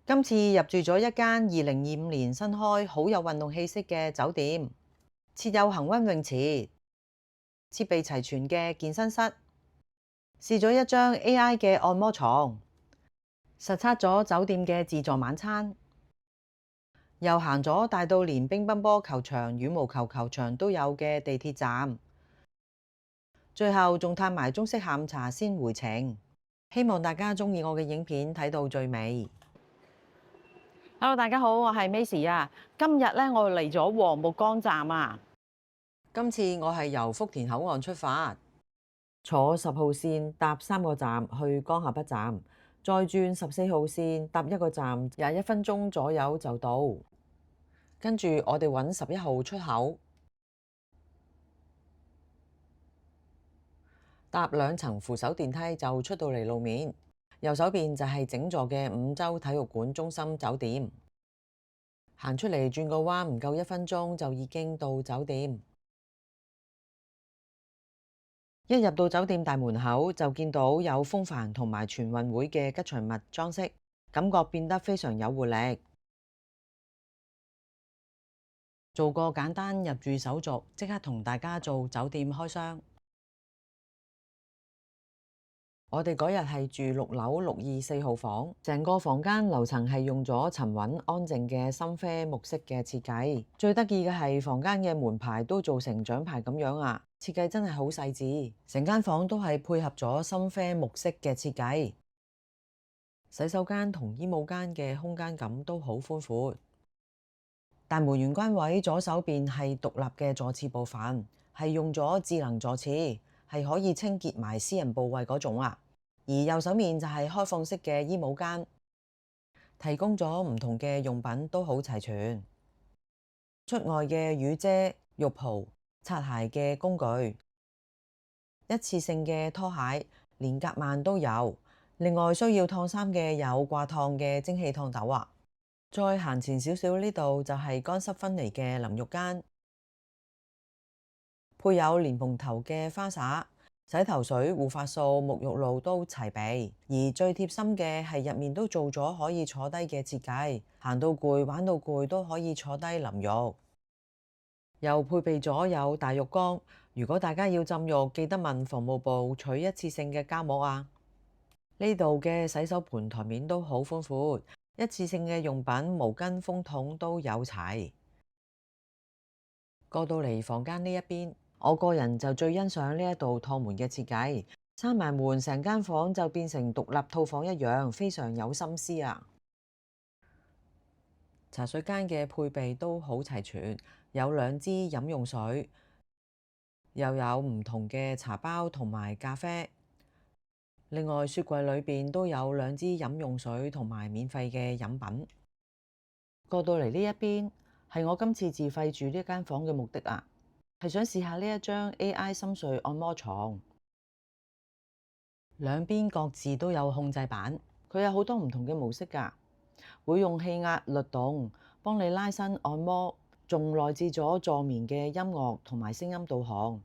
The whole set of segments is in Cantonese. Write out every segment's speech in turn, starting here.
今次入住咗一間2025年新開、好有運動氣息嘅酒店，設有恆溫泳池、設備齊全嘅健身室，試咗一張 AI 嘅按摩床，實測咗酒店嘅自助晚餐，又行咗大到連乒乓波球場、羽毛球球場都有嘅地鐵站，最後仲嘆埋中式下午茶先回程。希望大家鍾意我嘅影片睇到最尾。Hello，大家好，我係 Macy 啊。今日咧，我嚟咗黃木崗站啊。今次我係由福田口岸出發，坐10號線搭3個站去江夏北站，再轉14號線搭1個站，21分鐘左右就到。跟住我哋揾11號出口，搭2層扶手電梯就出到嚟路面。右手邊就係整座嘅五洲體育館中心酒店。行出嚟轉個彎，唔夠1分鐘就已經到酒店。一入到酒店大門口，就見到有風帆同埋全運會嘅吉祥物裝飾，感覺變得非常有活力。做個簡單入住手續，即刻同大家做酒店開箱。我哋嗰日係住6樓624號房，成個房間樓層係用咗沉穩安靜嘅深啡木色嘅設計。最得意嘅係房間嘅門牌都做成獎牌咁樣啊，設計真係好細緻。成間房都係配合咗深啡木色嘅設計。洗手間同衣帽間嘅空間感都好寬闊。大門玄關位左手邊係獨立嘅坐廁部分，係用咗智能坐廁。係可以清潔埋私人部位嗰種啊，而右手面就係開放式嘅衣帽間，提供咗唔同嘅用品都好齊全。出外嘅雨遮、浴袍、擦鞋嘅工具，一次性嘅拖鞋，連夾萬都有。另外需要燙衫嘅有掛燙嘅蒸汽燙斗啊。再行前少少呢度就係乾濕分離嘅淋浴間。配有蓮蓬頭嘅花灑、洗頭水、護髮素、沐浴露都齊備，而最貼心嘅係入面都做咗可以坐低嘅設計，行到攰、玩到攰都可以坐低淋浴。又配備咗有大浴缸，如果大家要浸浴，記得問房務部取一次性嘅膠膜啊。呢度嘅洗手盆台面都好寬闊，一次性嘅用品、毛巾、風筒都有齊。過到嚟房間呢一邊，我個人就最欣賞呢一度趟門嘅設計，閂埋門，成間房就變成獨立套房一樣，非常有心思啊！茶水間嘅配備都好齊全，有2支飲用水，又有唔同嘅茶包同埋咖啡。另外，雪櫃裏邊都有2支飲用水同埋免費嘅飲品。過到嚟呢一邊，係我今次自費住呢間房嘅目的啊！係想試下呢一張 AI 深睡按摩床，兩邊各自都有控制板，佢有好多唔同嘅模式㗎，會用氣壓律動幫你拉伸按摩，仲內置咗助眠嘅音樂同埋聲音導航。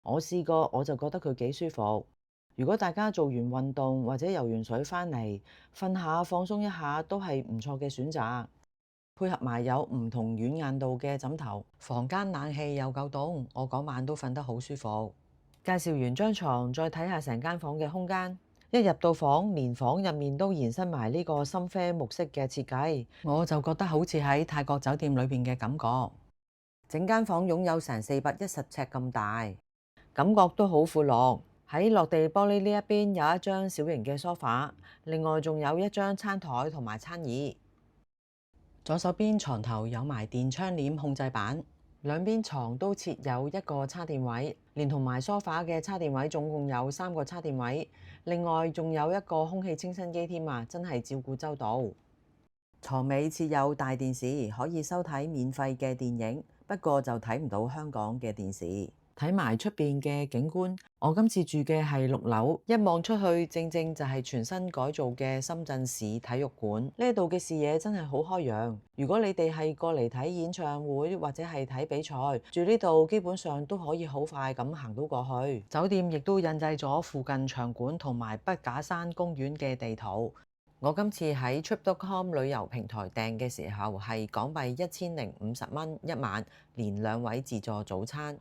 我試過，我就覺得佢幾舒服。如果大家做完運動或者游完水返嚟瞓下放鬆一下，都係唔錯嘅選擇。配合埋有唔同軟硬度嘅枕頭，房間冷氣又夠凍，我嗰晚都瞓得好舒服。介紹完張床，再睇下成間房嘅空間。一入到房，連房入面都延伸埋呢個深啡木色嘅設計，我就覺得好似喺泰國酒店裏邊嘅感覺。整間房擁有成410尺咁大，感覺都好闊落。喺落地玻璃呢一邊有一張小型嘅梳化，另外仲有一張餐台同埋餐椅。左手邊床頭有埋電窗簾控制板，兩邊床都設有一個叉電位，連同埋梳化嘅叉電位總共有3個叉電位，另外仲有一個空氣清新機添啊，真係照顧周到。床尾設有大電視，可以收睇免費嘅電影，不過就睇唔到香港嘅電視。睇埋出邊嘅景觀，我今次住嘅係6樓，一望出去正正就係全新改造嘅深圳市體育館。呢度嘅視野真係好開揚。如果你哋係過嚟睇演唱會或者係睇比賽，住呢度基本上都可以好快咁行到過去。酒店亦都印製咗附近場館同埋筆架山公園嘅地圖。我今次喺 Trip.com 旅遊平台訂嘅時候係港幣1050蚊一晚，連2位自助早餐。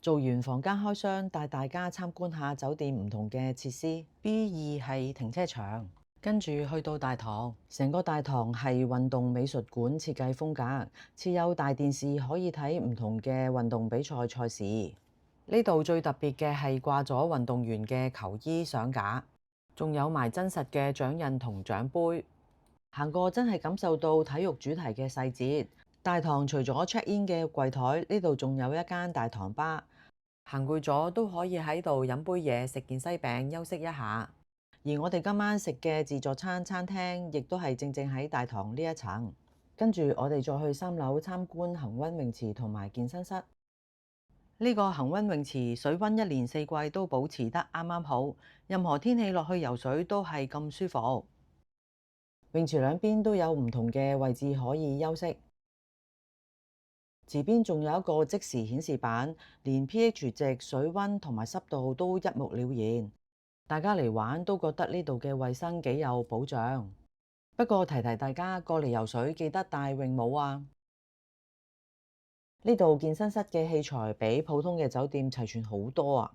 做完房間開箱，帶大家參觀下酒店唔同嘅設施。B2係停車場，跟住去到大堂，成個大堂係運動美術館設計風格，設有大電視可以睇唔同嘅運動比賽賽事。呢度最特別嘅係掛咗運動員嘅球衣相架，仲有埋真實嘅獎印同獎杯。行過真係感受到體育主題嘅細節。大堂除咗 check in 嘅櫃台，呢度仲有一間大堂吧。行攰咗都可以喺度飲杯嘢，食件西餅休息一下。而我哋今晚食嘅自助餐餐廳，亦都係正喺大堂呢一層。跟住我哋再去3樓參觀恆溫泳池同埋健身室。呢個恆溫泳池水溫1年4季都保持得啱啱好，任何天氣落去游水都係咁舒服。泳池兩邊都有唔同嘅位置可以休息。池邊仲有一個即時顯示板，連 pH 值、水溫同埋濕度都一目了然。大家嚟玩都覺得呢度嘅衛生幾有保障。不過提大家過嚟游水記得帶泳帽啊！呢度健身室嘅器材比普通嘅酒店齊全好多啊！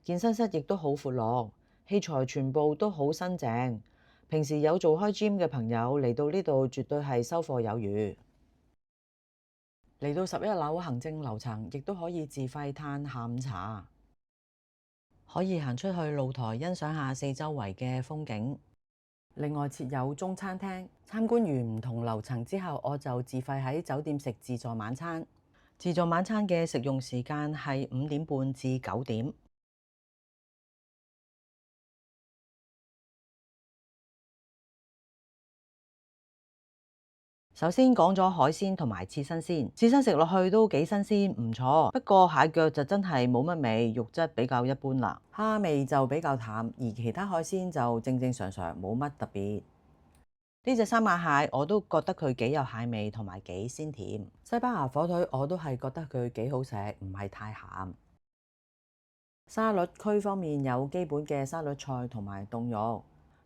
健身室亦都好闊落，器材全部都好新淨。平時有做開 gym 嘅朋友嚟到呢度絕對係收穫有餘。嚟到11樓行政樓層，亦都可以自費嘆下午茶，可以行出去露台欣賞下四周圍嘅風景。另外設有中餐廳。參觀完唔同樓層之後，我就自費喺酒店食自助晚餐。自助晚餐嘅食用時間係5點半至9點。首先講咗海鮮同埋刺身先，刺身食落去都幾新鮮，唔錯。不過蟹腳就真係冇乜味，肉質比較一般啦。蝦味就比較淡，而其他海鮮就正常，冇乜特別。呢隻三亞蟹我都覺得佢幾有蟹味同埋幾鮮甜。西班牙火腿我都係覺得佢幾好食，唔係太鹹。沙律區方面有基本嘅沙律菜同埋凍肉。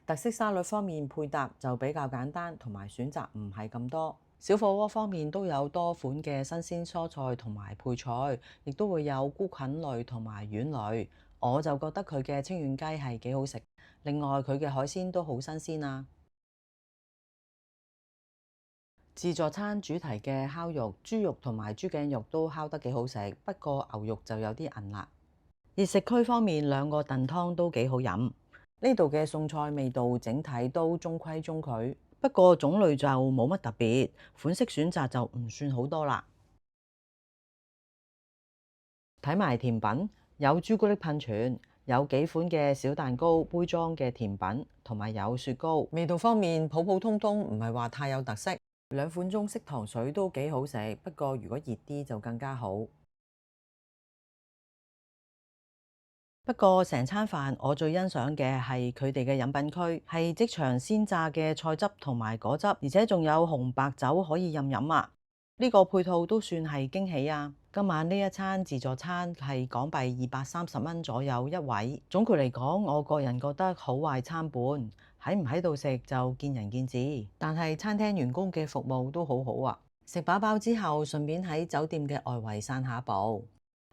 特色沙律方面配搭就比較簡單，同埋選擇唔係咁多。小火鍋方面都有多款嘅新鮮蔬菜同埋配菜，亦都會有菇菌類同埋丸類。我就覺得佢嘅清遠雞係幾好食。另外佢嘅海鮮都好新鮮啊。自助餐主題嘅烤肉、豬肉同埋豬頸肉都烤得幾好食，不過牛肉就有啲韌辣。熱食區方面2個燉湯都幾好飲。呢度嘅餸菜味道整體都中規中矩，不過種類就冇乜特別，款式選擇就唔算好多啦。睇埋甜品，有朱古力噴泉，有幾款嘅小蛋糕、杯裝嘅甜品，同埋有雪糕。味道方面普普通通，唔係話太有特色。2款中式糖水都幾好食，不過如果熱啲就更加好。不過成餐飯我最欣賞嘅係佢哋嘅飲品區，係即場鮮榨嘅菜汁同埋果汁，而且仲有紅白酒可以任飲啊！呢個配套都算係驚喜啊！今晚呢一餐自助餐係港幣230蚊左右一位。總括嚟講，我個人覺得好壞參半，喺唔喺度食就見仁見智。但係餐廳員工嘅服務都好好啊！食飽飽之後，順便喺酒店嘅外圍散下步。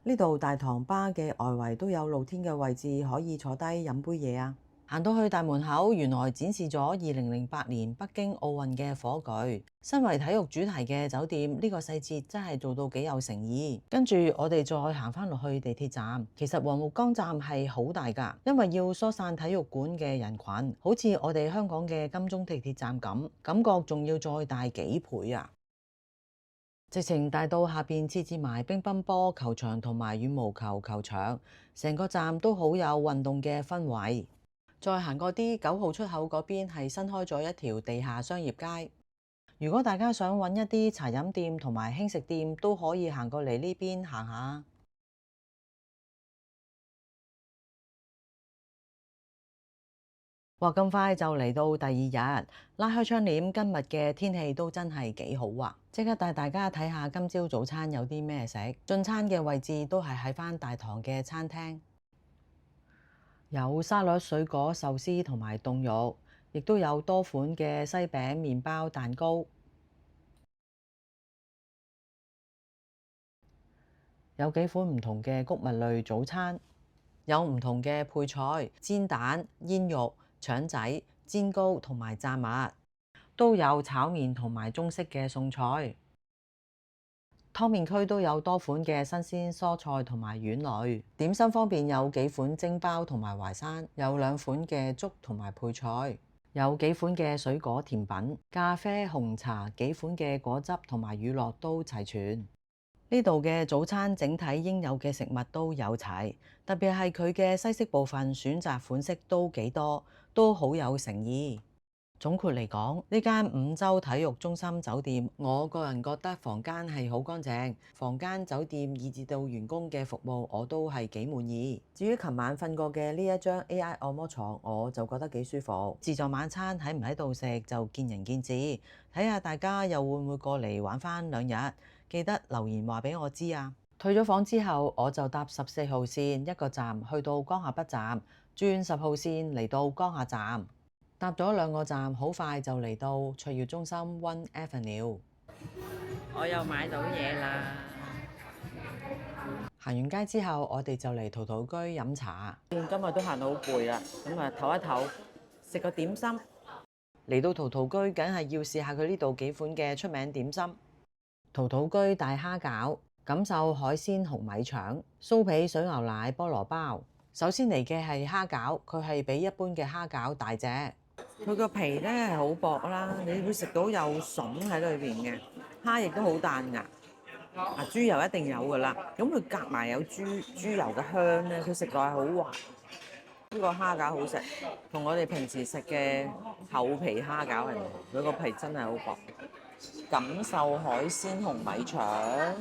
呢度大堂吧嘅外圍都有露天嘅位置可以坐低飲杯嘢啊！行到去大門口，原來展示咗2008年北京奧運嘅火炬。身為體育主題嘅酒店，呢個細節真係做到幾有誠意。跟住我哋再行返落去地鐵站，其實黃浦江站係好大㗎，因為要疏散體育館嘅人群，好似我哋香港嘅金鐘地鐵站咁，感覺仲要再大幾倍啊！直情大到下邊設置埋乒乓波球場同埋羽毛球球場，成個站都好有運動嘅氛圍。再行過啲9號出口嗰邊係新開咗一條地下商業街。如果大家想揾一啲茶飲店同埋輕食店，都可以行過嚟呢邊行下。哇！咁快就嚟到第2日，拉開窗簾，今日嘅天氣都真係幾好啊！即刻帶大家睇下今朝早餐有啲咩食。進餐嘅位置都係喺返大堂嘅餐廳，有沙律、水果、壽司同埋凍肉。亦都有多款嘅西餅、麵包、蛋糕。有幾款唔同嘅穀物類早餐，有唔同嘅配菜，煎蛋、煙肉、腸仔、煎糕同埋炸物，都有炒麵同埋中式嘅餸菜。湯麵區都有多款嘅新鮮蔬菜同埋丸類。點心方面有幾款蒸包同埋淮山，有2款嘅粥同埋配菜，有幾款嘅水果甜品、咖啡、紅茶，幾款嘅果汁同埋乳酪都齊全。呢度嘅早餐整體應有嘅食物都有齊，特別係佢嘅西式部分選擇款式都幾多，都好有誠意。總括嚟講，呢間5洲體育中心酒店，我個人覺得房間係好乾淨，房間、酒店以至到員工嘅服務我都係幾滿意。至於琴晚瞓過嘅呢一張 AI 按摩床，我就覺得幾舒服。自助晚餐喺唔喺度食就見仁見智，睇下大家又會唔會過嚟玩返2日，記得留言話俾我知啊！退咗房之後，我就搭14號線1個站去到江夏北站，轉10號線嚟到江夏站。搭咗2個站，好快就嚟到卓越中心 One Avenue。我又買到嘢啦！行完街之後，我哋就嚟陶陶居飲茶。今日都行到好攰啦，咁啊唞一唞，食個點心。嚟到陶陶居，梗係要試下佢呢度幾款嘅出名點心。陶陶居大蝦餃、錦繡海鮮紅米腸、酥皮水牛奶菠蘿包。首先嚟嘅係蝦餃，佢係比一般嘅蝦餃大隻。佢個皮咧係好薄啦，你會食到有筍喺裏邊嘅，蝦亦都好彈牙。豬油一定有㗎啦，咁佢夾埋有豬油嘅香咧，佢食落係好滑。呢個蝦餃好食，同我哋平時食嘅厚皮蝦餃係唔同，佢個皮真係好薄。錦繡海鮮紅米腸，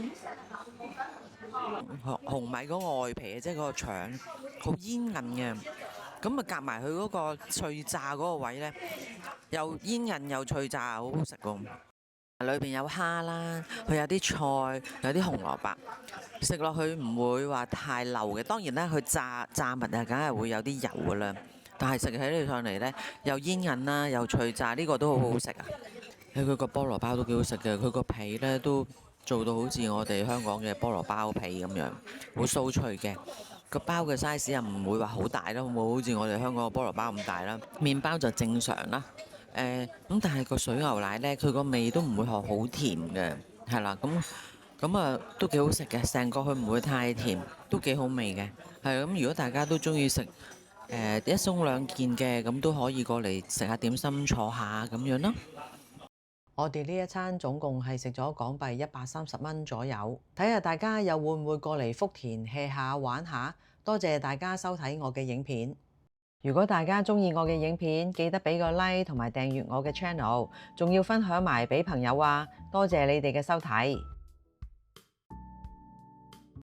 紅米嗰個外皮即係嗰個腸，好煙韌嘅。咁啊夾埋佢嗰個脆炸嗰個位咧，又煙韌又脆炸，好好食喎。裏邊有蝦啦，佢有啲菜，有啲紅蘿蔔，食落去唔會話太漏嘅。當然啦，佢炸物啊，梗係會有啲油噶啦。但係食起嚟上嚟咧，又煙韌啦，又脆炸，呢個都好好食啊！佢個菠蘿包都幾好食嘅，佢個皮咧都做到好似我哋香港嘅菠蘿包皮咁樣，好酥脆嘅。個包嘅 size 又唔會話好大啦，冇好似我哋香港嘅菠蘿包咁大啦。麵包就正常啦。咁但係個水牛奶咧，佢個味都唔會好甜嘅，係啦。咁啊都幾好食嘅，成個佢唔會太甜，都幾好味嘅。係咁，如果大家都中意食1餸2件嘅，咁都可以過嚟食下點心坐下咁樣咯。我哋呢一餐總共係食咗港幣130蚊左右，睇下大家又會唔會過嚟福田 hea 下玩下。多謝大家收睇我嘅影片。如果大家鍾意我嘅影片，記得俾個 like 同埋訂閱我嘅 channel，仲要分享埋俾朋友啊！多謝你哋嘅收睇。